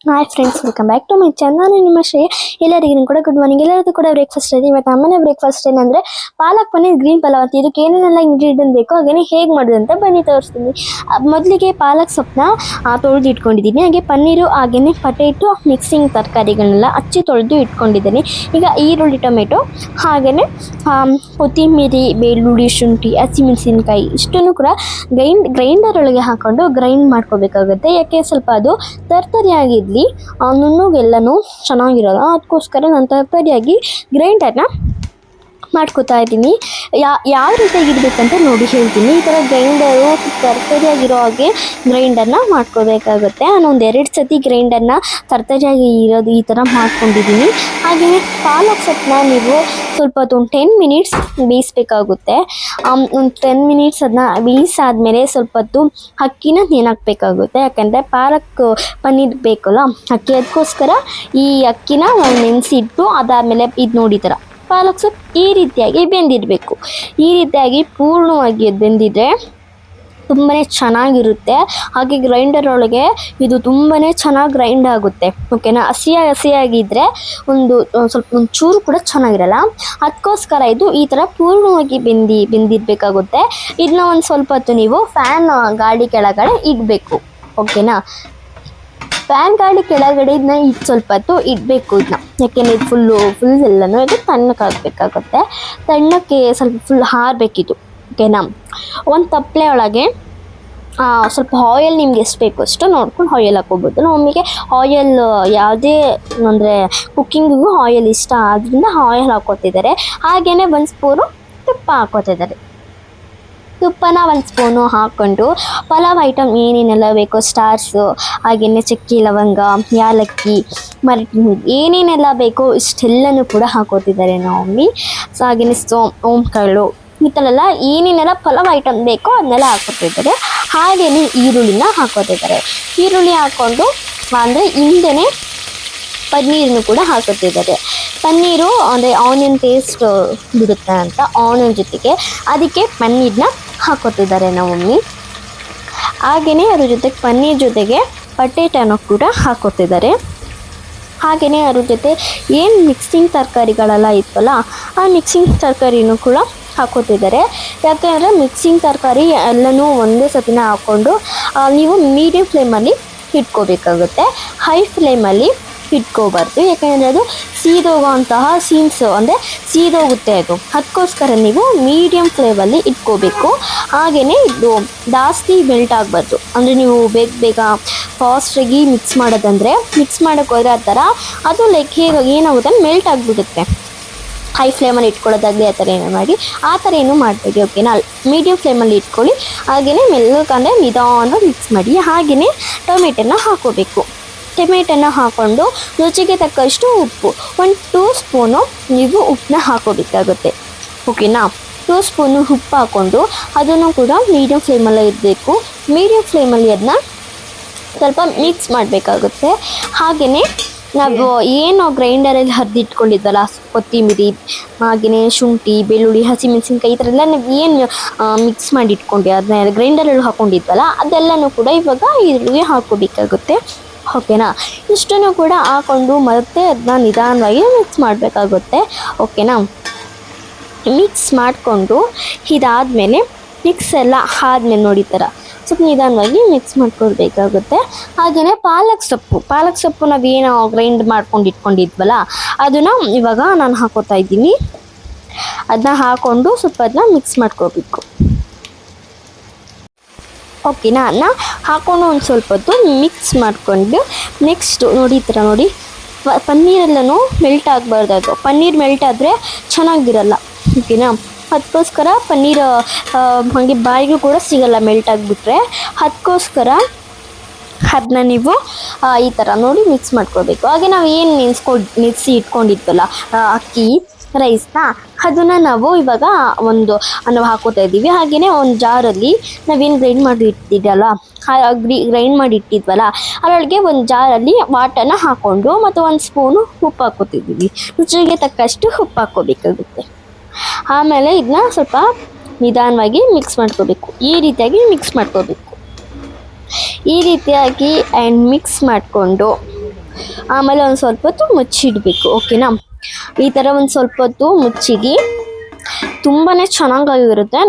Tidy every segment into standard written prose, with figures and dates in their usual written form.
Hi friends, welcome back to my channel. ನಾನು ನಿಮ್ಮ ಶ್ರೇಯ. ಎಲ್ಲರಿಗೂ ಕೂಡ ಗುಡ್ ಮಾರ್ನಿಂಗ್. ಎಲ್ಲರಿಗೂ ಕೂಡ ಬ್ರೇಕ್ಫಾಸ್ಟ್ ಇದೆ. ಇವತ್ತು ನಮ್ಮನೆ ಬ್ರೇಕ್ಫಾಸ್ಟ್ ಏನಂದರೆ ಪಾಲಕ್ ಪನ್ನೀರ್ ಗ್ರೀನ್ ಪಲಾವ್ ಅಂತ. ಇದಕ್ಕೆ ಏನೇನೆಲ್ಲ ಇಂಗ್ರೀಡಿಯೆಂಟ್ ಬೇಕು ಹಾಗೆ ಹೇಗೆ ಮಾಡೋದು ಅಂತ ಬನ್ನಿ ತೋರಿಸ್ತೀನಿ. ಮೊದಲಿಗೆ ಪಾಲಕ್ ಸೊಪ್ಪನ್ನ ತೊಳೆದು ಇಟ್ಕೊಂಡಿದ್ದೀನಿ. ಹಾಗೆ ಪನ್ನೀರು ಹಾಗೆಯೇ ಪಟೇಟೊ ಮಿಕ್ಸಿಂಗ್ ತರಕಾರಿಗಳನ್ನೆಲ್ಲ ಹಚ್ಚಿ ತೊಳೆದು ಇಟ್ಕೊಂಡಿದ್ದೀನಿ. ಈಗ ಈರುಳ್ಳಿ, ಟೊಮೆಟೊ ಹಾಗೆಯೇ ಕೊತ್ತಂಬರಿ, ಬೆಳ್ಳುಳ್ಳಿ, ಶುಂಠಿ, ಹಸಿಮೆಣಸಿನ್ಕಾಯಿ ಇಷ್ಟನ್ನು ಕೂಡ ಗ್ರೈಂಡರ್ ಒಳಗೆ ಹಾಕ್ಕೊಂಡು ಗ್ರೈಂಡ್ ಮಾಡ್ಕೋಬೇಕಾಗುತ್ತೆ. ಯಾಕೆ ಸ್ವಲ್ಪ ಅದು ತರ್ತರಿಯಾಗಿರಲಿ, ನುಣ್ಣಗೆಲ್ಲನೂ ಚೆನ್ನಾಗಿರೋಲ್ಲ. ಅದಕ್ಕೋಸ್ಕರ ನಾನು ತರ್ತರಿಯಾಗಿ ಗ್ರೈಂಡರ್ನ ಮಾಡ್ಕೋತಾ ಇದ್ದೀನಿ. ಯಾವ ರೀತಿಯಾಗಿರ್ಬೇಕಂತ ನೋಡಿ ಹೇಳ್ತೀನಿ. ಈ ಥರ ಗ್ರೈಂಡರು ತರ್ತರಿಯಾಗಿರೋ ಹಾಗೆ ಗ್ರೈಂಡರ್ನ ಮಾಡ್ಕೋಬೇಕಾಗುತ್ತೆ. ನಾನು ಒಂದು 2 ಸತಿ ಗ್ರೈಂಡರ್ನ ತರ್ತರಿಯಾಗಿ ಇರೋದು ಈ ಥರ ಮಾಡ್ಕೊಂಡಿದ್ದೀನಿ. ಹಾಗೆಯೇ ಪಾಲಕ್ ಸೊಪ್ಪನ್ನ ನೀವು ಸ್ವಲ್ಪ ಹೊತ್ತು 10 ಮಿನಿಟ್ಸ್ ಬೇಯಿಸ್ಬೇಕಾಗುತ್ತೆ. ಒಂದು 10 ಮಿನಿಟ್ಸ್ ಅದನ್ನ ಬೇಯಿಸಾದ್ಮೇಲೆ ಸ್ವಲ್ಪ ಹೊತ್ತು ಅಕ್ಕಿನ ನೆನಾಕಬೇಕಾಗುತ್ತೆ. ಯಾಕಂದರೆ ಪಾಲಕ್ ಪನ್ನೀರ್ ಬೇಕಲ್ಲ ಅಕ್ಕಿ, ಅದಕ್ಕೋಸ್ಕರ ಈ ಅಕ್ಕಿನ ನೆನೆಸಿಟ್ಟು ಅದಾದಮೇಲೆ ಇದು ನೋಡಿ ಥರ ಪಾಲಕ್ ಸೊಪ್ಪು ಈ ರೀತಿಯಾಗಿ ಬೆಂದಿರಬೇಕು. ಈ ರೀತಿಯಾಗಿ ಪೂರ್ಣವಾಗಿ ಬೆಂದಿದ್ರೆ ತುಂಬಾ ಚೆನ್ನಾಗಿರುತ್ತೆ. ಹಾಗೆ ಗ್ರೈಂಡರ್ ಒಳಗೆ ಇದು ತುಂಬಾ ಚೆನ್ನಾಗಿ ಗ್ರೈಂಡ್ ಆಗುತ್ತೆ. ಓಕೆನಾ. ಹಸಿಯಾಗಿದ್ದರೆ ಒಂಚೂರು ಕೂಡ ಚೆನ್ನಾಗಿರಲ್ಲ. ಅದಕ್ಕೋಸ್ಕರ ಇದು ಈ ಥರ ಪೂರ್ಣವಾಗಿ ಬೆಂದಿರಬೇಕಾಗುತ್ತೆ. ಇದನ್ನ ಒಂದು ಸ್ವಲ್ಪ ಹೊತ್ತು ನೀವು ಫ್ಯಾನ್ ಗಾಳಿ ಕೆಳಗಡೆ ಇಡಬೇಕು. ಓಕೆನಾ. ಫ್ಯಾನ್ ಗಾಳಿ ಕೆಳಗಡೆ ಇದನ್ನ ಸ್ವಲ್ಪ ಹೊತ್ತು ಇಡಬೇಕು. ಇದನ್ನ ಯಾಕೆಂದರೆ ಇದು ಫುಲ್ ಎಲ್ಲನೂ ಇದು ತಣ್ಣಕ್ಕಾಗಬೇಕಾಗುತ್ತೆ. ತಣ್ಣಕ್ಕೆ ಸ್ವಲ್ಪ ಫುಲ್ ಆರಬೇಕಿದು. ಓಕೆನಾ. ಒಂದು ತಪ್ಪಲೆ ಒಳಗೆ ಸ್ವಲ್ಪ ಆಯಿಲ್ ನಿಮ್ಗೆ ಎಷ್ಟು ಬೇಕು ಅಷ್ಟು ನೋಡ್ಕೊಂಡು ಆಯಿಲ್ ಹಾಕ್ಕೋಬೋದು. ನಮಗೆ ಆಯಿಲ್ ಯಾವುದೇ ಅಂದರೆ ಕುಕ್ಕಿಂಗಿಗೂ ಆಯಿಲ್ ಇಷ್ಟ ಆದ್ದರಿಂದ ಆಯಿಲ್ ಹಾಕ್ಕೋತಿದ್ದಾರೆ. ಹಾಗೆಯೇ 1 ಸ್ಪೂನು ತುಪ್ಪ ಹಾಕ್ಕೋತಿದ್ದಾರೆ. ತುಪ್ಪನ 1 ಸ್ಪೂನು ಹಾಕ್ಕೊಂಡು ಪಲಾವ್ ಐಟಮ್ ಏನೇನೆಲ್ಲ ಬೇಕೋ ಸ್ಟಾರ್ಸು, ಹಾಗೆಯೇ ಚಕ್ಕೆ, ಲವಂಗ, ಯಾಲಕ್ಕಿ, ಏನೇನೆಲ್ಲ ಬೇಕೋ ಇಷ್ಟೆಲ್ಲನೂ ಕೂಡ ಹಾಕೋತಿದ್ದಾರೆ ನಾವು ಮಮ್ಮಿ. ಸೊ ಹಾಗೆಯೇ ಓಂಕಾಳು ಈ ಥರ ಎಲ್ಲ ಏನೇನೆಲ್ಲ ಪಲಾವ್ ಐಟಮ್ ಬೇಕೋ ಅದನ್ನೆಲ್ಲ ಹಾಕೋತಿದ್ದಾರೆ. ಹಾಗೆಯೇ ಈರುಳ್ಳಿನ ಹಾಕೋತಿದ್ದಾರೆ. ಈರುಳ್ಳಿ ಹಾಕ್ಕೊಂಡು ಅಂದರೆ ಹಿಂದೆಯೇ ಪನ್ನೀರನ್ನು ಕೂಡ ಹಾಕೋತಿದ್ದಾರೆ. ಪನ್ನೀರು ಅಂದರೆ ಆನಿಯನ್ ಟೇಸ್ಟ್ ಬಿಡುತ್ತೆ ಅಂತ ಆನಿಯನ್ ಜೊತೆಗೆ ಅದಕ್ಕೆ ಪನ್ನೀರನ್ನ ಹಾಕೋತಿದ್ದಾರೆ ನಾವು ಮಮ್ಮಿ. ಹಾಗೆಯೇ ಅದ್ರ ಜೊತೆಗೆ ಪನ್ನೀರ್ ಜೊತೆಗೆ ಪಟೇಟೊನೂ ಕೂಡ ಹಾಕೋತಿದ್ದಾರೆ. ಹಾಗೆಯೇ ಅದ್ರ ಜೊತೆ ಏನು ಮಿಕ್ಸಿಂಗ್ ತರಕಾರಿಗಳೆಲ್ಲ ಇತ್ತಲ್ಲ ಆ ಮಿಕ್ಸಿಂಗ್ ತರಕಾರಿನೂ ಕೂಡ ಹಾಕೋತಿದ್ದಾರೆ. ಯಾಕೆಂದರೆ ಮಿಕ್ಸಿಂಗ್ ತರಕಾರಿ ಎಲ್ಲನೂ ಒಂದೇ ಸತಿನ ಹಾಕ್ಕೊಂಡು ನೀವು ಮೀಡಿಯಮ್ ಫ್ಲೇಮಲ್ಲಿ ಇಟ್ಕೋಬೇಕಾಗುತ್ತೆ. ಹೈ ಫ್ಲೇಮಲ್ಲಿ ಇಟ್ಕೋಬಾರ್ದು. ಯಾಕೆಂದರೆ ಅದು ಸೀದೋಗುವಂತಹ ಸೀನ್ಸ್ ಅಂದರೆ ಸೀದೋಗುತ್ತೆ ಅದು. ಅದಕ್ಕೋಸ್ಕರ ನೀವು ಮೀಡಿಯಮ್ ಫ್ಲೇಮಲ್ಲಿ ಇಟ್ಕೋಬೇಕು. ಹಾಗೆಯೇ ಇದು ಜಾಸ್ತಿ ಮೆಲ್ಟ್ ಆಗಬಾರ್ದು. ಅಂದರೆ ನೀವು ಬೇಗ ಫಾಸ್ಟಾಗಿ ಮಿಕ್ಸ್ ಮಾಡೋದಂದರೆ ಮಿಕ್ಸ್ ಮಾಡೋಕ್ಕೆ ಹೋದರೆ ಆ ಥರ ಅದು ಏನಾಗುತ್ತೆ ಮೆಲ್ಟ್ ಆಗಿಬಿಡುತ್ತೆ. ಹೈ ಫ್ಲೇಮಲ್ಲಿ ಇಟ್ಕೊಳ್ಳೋದಾಗಲಿ ಆ ಥರ ಏನೋ ಮಾಡಿ ಆ ಥರ ಏನೂ ಮಾಡಬೇಡಿ. ಓಕೆನಾ. ಮೀಡಿಯಮ್ ಫ್ಲೇಮಲ್ಲಿ ಇಟ್ಕೊಳ್ಳಿ. ಹಾಗೆಯೇ ಮೆಲ್ಲಕಂದರೆ ನಿಧಾನವಾಗಿ ಮಿಕ್ಸ್ ಮಾಡಿ. ಹಾಗೆಯೇ ಟೊಮೆಟೊನ ಹಾಕೋಬೇಕು. ಟೊಮೆಟೊನ ಹಾಕ್ಕೊಂಡು ರುಚಿಗೆ ತಕ್ಕಷ್ಟು ಉಪ್ಪು, 1 2 ಸ್ಪೂನು ನೀವು ಉಪ್ಪನ್ನ ಹಾಕೋಬೇಕಾಗುತ್ತೆ. ಓಕೆನಾ. 2 ಸ್ಪೂನು ಉಪ್ಪು ಹಾಕ್ಕೊಂಡು ಅದನ್ನು ಕೂಡ ಮೀಡಿಯಮ್ ಫ್ಲೇಮಲ್ಲೇ ಇರಬೇಕು. ಮೀಡಿಯಮ್ ಫ್ಲೇಮಲ್ಲಿ ಅದನ್ನ ಸ್ವಲ್ಪ ಮಿಕ್ಸ್ ಮಾಡಬೇಕಾಗುತ್ತೆ. ಹಾಗೆಯೇ ನಾವು ಏನು ಗ್ರೈಂಡರಲ್ಲಿ ಹರಿದಿಟ್ಕೊಂಡಿದ್ವಲ್ಲ ಕೊತ್ತಂಬರಿ, ಹಾಗೆಯೇ ಶುಂಠಿ, ಬೆಳ್ಳುಳ್ಳಿ, ಹಸಿಮೆಣಸಿನ್ಕಾಯಿ ಈ ಥರ ಎಲ್ಲ ನಾವು ಏನು ಮಿಕ್ಸ್ ಮಾಡಿ ಇಟ್ಕೊಂಡು ಅದನ್ನ ಗ್ರೈಂಡರಲ್ಲಿ ಹಾಕ್ಕೊಂಡಿದ್ವಲ್ಲ ಅದೆಲ್ಲನೂ ಕೂಡ ಇವಾಗ ಈರುಳ್ಳಿಗೆ ಹಾಕ್ಕೋಬೇಕಾಗುತ್ತೆ. ಓಕೆನಾ. ಇಷ್ಟನ್ನು ಕೂಡ ಹಾಕ್ಕೊಂಡು ಮತ್ತೆ ಅದನ್ನ ನಿಧಾನವಾಗಿ ಮಿಕ್ಸ್ ಮಾಡಬೇಕಾಗುತ್ತೆ. ಓಕೆನಾ. ಮಿಕ್ಸ್ ಮಾಡಿಕೊಂಡು ಇದಾದಮೇಲೆ ಮಿಕ್ಸ್ ಎಲ್ಲ ಆದಮೇಲೆ ನೋಡಿ ಥರ ಸ್ವಲ್ಪ ನಿಧಾನವಾಗಿ ಮಿಕ್ಸ್ ಮಾಡ್ಕೊಳ್ಬೇಕಾಗುತ್ತೆ. ಹಾಗೆಯೇ ಪಾಲಕ್ ಸೊಪ್ಪು ನಾವೇನು ಗ್ರೈಂಡ್ ಮಾಡ್ಕೊಂಡು ಇಟ್ಕೊಂಡಿದ್ವಲ್ಲ ಅದನ್ನು ಇವಾಗ ನಾನು ಹಾಕೋತಾ ಇದ್ದೀನಿ. ಅದನ್ನ ಹಾಕ್ಕೊಂಡು ಸ್ವಲ್ಪ ಅದನ್ನ ಮಿಕ್ಸ್ ಮಾಡ್ಕೋಬೇಕು. ಓಕೆನಾ. ಅದನ್ನ ಹಾಕ್ಕೊಂಡು ಒಂದು ಸ್ವಲ್ಪ ಹೊತ್ತು ಮಿಕ್ಸ್ ಮಾಡಿಕೊಂಡು ನೆಕ್ಸ್ಟು ನೋಡಿ ಈ ಥರ ನೋಡಿ ಪನ್ನೀರೆಲ್ಲನೂ ಮೆಲ್ಟ್ ಆಗಬಾರ್ದು. ಅದು ಪನ್ನೀರ್ ಮೆಲ್ಟ್ ಆದರೆ ಚೆನ್ನಾಗಿರಲ್ಲ. ಓಕೆನಾ. ಅದಕ್ಕೋಸ್ಕರ ಪನ್ನೀರ್ ಹಾಗೆ ಬಾಯಿಗೂ ಕೂಡ ಸಿಗಲ್ಲ ಮೆಲ್ಟ್ ಆಗಿಬಿಟ್ರೆ. ಅದಕ್ಕೋಸ್ಕರ ಅದನ್ನ ನೀವು ಈ ಥರ ನೋಡಿ ಮಿಕ್ಸ್ ಮಾಡ್ಕೊಳ್ಬೇಕು. ಹಾಗೆ ನಾವು ಏನು ನೆನೆಸಿ ಇಟ್ಕೊಂಡಿದ್ವಲ್ಲ ಅಕ್ಕಿ ರೈಸ್ನ ಅದನ್ನು ನಾವು ಇವಾಗ ನಾವು ಹಾಕೋತಾ ಇದ್ದೀವಿ. ಹಾಗೆಯೇ ಒಂದು ಜಾರಲ್ಲಿ ನಾವೇನು ಗ್ರೈಂಡ್ ಮಾಡಿ ಇಟ್ಟಿದ್ವಲ್ಲ ಅದರೊಳಗೆ ಒಂದು ಜಾರಲ್ಲಿ ವಾಟರ್ನ ಹಾಕ್ಕೊಂಡು ಮತ್ತು 1 ಸ್ಪೂನು ಉಪ್ಪು ಹಾಕೋತಿದ್ದೀವಿ. ರುಚಿಗೆ ತಕ್ಕಷ್ಟು ಉಪ್ಪು ಹಾಕ್ಕೋಬೇಕಾಗುತ್ತೆ. ಆಮೇಲೆ ಇದನ್ನ ಸ್ವಲ್ಪ ನಿಧಾನವಾಗಿ ಮಿಕ್ಸ್ ಮಾಡ್ಕೋಬೇಕು. ಈ ರೀತಿಯಾಗಿ ಮಿಕ್ಸ್ ಮಾಡ್ಕೋಬೇಕು. ಈ ರೀತಿಯಾಗಿ ಮಿಕ್ಸ್ ಮಾಡಿಕೊಂಡು ಆಮೇಲೆ ಒಂದು ಸ್ವಲ್ಪ ಹೊತ್ತು ಮುಚ್ಚಿಡಬೇಕು. ಓಕೆನಾ, ಈ ಥರ ಒಂದು ಸ್ವಲ್ಪ ಹೊತ್ತು ಮುಚ್ಚಿಡಿ. ತುಂಬಾ ಚೆನ್ನಾಗಿರುತ್ತೆ.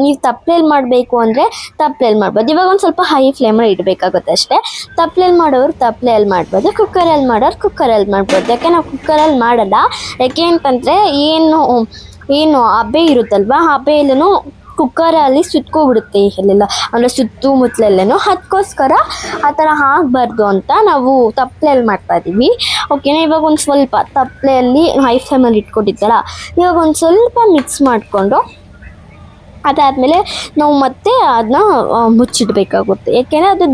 ನೀವು ತಪ್ಪಲೆಯಲ್ಲಿ ಮಾಡಬೇಕು ಅಂದರೆ ತಪ್ಪಲೆಯಲ್ಲಿ ಮಾಡ್ಬೋದು. ಇವಾಗ ಒಂದು ಸ್ವಲ್ಪ ಹೈ ಫ್ಲೇಮಲ್ಲಿ ಇಡಬೇಕಾಗುತ್ತೆ ಅಷ್ಟೇ. ತಪ್ಪಲೆಯಲ್ಲಿ ಮಾಡೋರು ತಪ್ಪಲೆಯಲ್ಲಿ ಮಾಡ್ಬೋದು, ಕುಕ್ಕರಲ್ಲಿ ಮಾಡೋರು ಕುಕ್ಕರಲ್ಲಿ ಮಾಡ್ಬೋದು. ಯಾಕೆ ನಾವು ಕುಕ್ಕರಲ್ಲಿ ಮಾಡಲ್ಲ, ಯಾಕೆ ಅಂತಂದರೆ ಏನು ಹಬೆ ಇರುತ್ತಲ್ವ, ಹಬೆ ಎಲ್ಲನೂ ಕುಕ್ಕರಲ್ಲಿ ಸುತ್ಕೊಬಿಡುತ್ತೆ ಎಲ್ಲೆಲ್ಲ, ಅಂದರೆ ಸುತ್ತಮುತ್ತಲೆಲ್ಲನೂ. ಅದಕ್ಕೋಸ್ಕರ ಆ ಥರ ಆಗಬಾರ್ದು ಅಂತ ನಾವು ತಪ್ಪಲೆಯಲ್ಲಿ ಮಾಡ್ತಾಯಿದ್ದೀವಿ. ಓಕೆನಾ, ಇವಾಗ ಒಂದು ಸ್ವಲ್ಪ ತಪ್ಪಲೆಯಲ್ಲಿ ಹೈ ಫ್ಲೇಮಲ್ಲಿ ಇಟ್ಕೊಂಡಿದ್ದಲ್ಲ, ಇವಾಗ ಒಂದು ಸ್ವಲ್ಪ ಮಿಕ್ಸ್ ಮಾಡಿಕೊಂಡು ಅದಾದಮೇಲೆ ನಾವು ಮತ್ತೆ ಅದನ್ನ ಮುಚ್ಚಿಡಬೇಕಾಗುತ್ತೆ. ಯಾಕೆಂದರೆ ಅದು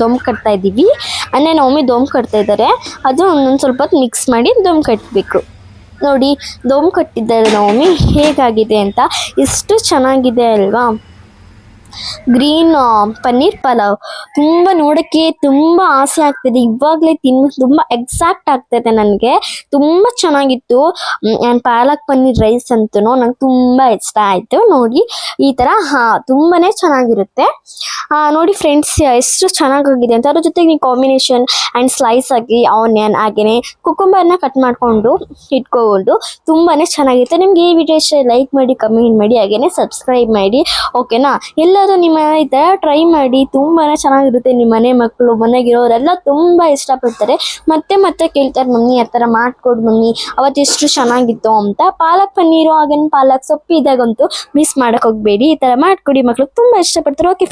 ದಮ್ ಕಟ್ತಾ ಇದ್ದೀವಿ, ಅಂದರೆ ನಮ್ಮಮ್ಮಿ ದಮ್ ಕಟ್ತಾ ಇದ್ದಾರೆ. ಅದು ಒಂದು ಸ್ವಲ್ಪ ಹೊತ್ತು ಮಿಕ್ಸ್ ಮಾಡಿ ದಮ್ ಕಟ್ಟಬೇಕು. ನೋಡಿ, ದಮ್ ಕಟ್ಟಿದ್ದಾರೆ ನಮ್ಮಮ್ಮಿ, ಹೇಗಾಗಿದೆ ಅಂತ. ಎಷ್ಟು ಚೆನ್ನಾಗಿದೆ ಅಲ್ವಾ. ಗ್ರೀನ್ ಪನ್ನೀರ್ ಪಲಾವ್ ತುಂಬ ನೋಡೋಕ್ಕೆ ತುಂಬ ಆಸೆ ಆಗ್ತಿದೆ. ಇವಾಗಲೇ ತುಂಬ ಎಕ್ಸಾಕ್ಟ್ ಆಗ್ತೈತೆ ನನಗೆ. ತುಂಬ ಚೆನ್ನಾಗಿತ್ತು. ಪಾಲಕ್ ಪನ್ನೀರ್ ರೈಸ್ ಅಂತೂ ನಂಗೆ ತುಂಬ ಇಷ್ಟ ಆಯಿತು. ನೋಡಿ ಈ ಥರ ತುಂಬಾ ಚೆನ್ನಾಗಿರುತ್ತೆ. ನೋಡಿ ಫ್ರೆಂಡ್ಸ್, ಎಷ್ಟು ಚೆನ್ನಾಗಾಗಿದೆ ಅಂತ. ಅದ್ರ ಜೊತೆಗೆ ನೀವು ಕಾಂಬಿನೇಷನ್ ಆ್ಯಂಡ್ ಸ್ಲೈಸ್ ಆಗಿ ಆನಿಯನ್ ಹಾಗೆಯೇ ಕುಕುಂಬರ್ನ ಕಟ್ ಮಾಡಿಕೊಂಡು ಇಟ್ಕೋಬೋದು. ತುಂಬಾ ಚೆನ್ನಾಗಿರುತ್ತೆ. ನಿಮಗೆ ಈ ವಿಡಿಯೋ ಇಷ್ಟ ಲೈಕ್ ಮಾಡಿ, ಕಮೆಂಟ್ ಮಾಡಿ, ಹಾಗೆಯೇ ಸಬ್ಸ್ಕ್ರೈಬ್ ಮಾಡಿ. ಓಕೆನಾ, ಎಲ್ಲರೂ ನಿಮ್ಮ ಈ ಥರ ಟ್ರೈ ಮಾಡಿ. ತುಂಬಾ ಚೆನ್ನಾಗಿರುತ್ತೆ. ನಿಮ್ಮ ಮನೆ ಮಕ್ಕಳು ಮನೆಗಿರೋರೆಲ್ಲ ತುಂಬ ಇಷ್ಟಪಡ್ತಾರೆ. ಮತ್ತೆ ಕೇಳ್ತಾರೆ, ಮಮ್ಮಿ ಆ ಥರ ಮಾಡಿಕೊಡು ಮಮ್ಮಿ, ಅವತ್ತು ಎಷ್ಟು ಚೆನ್ನಾಗಿತ್ತು ಅಂತ. ಪಾಲಕ್ ಪನ್ನೀರು ಹಾಗೇನು ಪಾಲಕ್ ಸೊಪ್ಪು ಇದಾಗಂತೂ ಮಿಸ್ ಮಾಡೋಕೆ ಹೋಗಬೇಡಿ. ಈ ಥರ ಮಾಡಿಕೊಡಿ, ಮಕ್ಕಳು ತುಂಬ ಇಷ್ಟಪಡ್ತಾರೆ. Okay friends.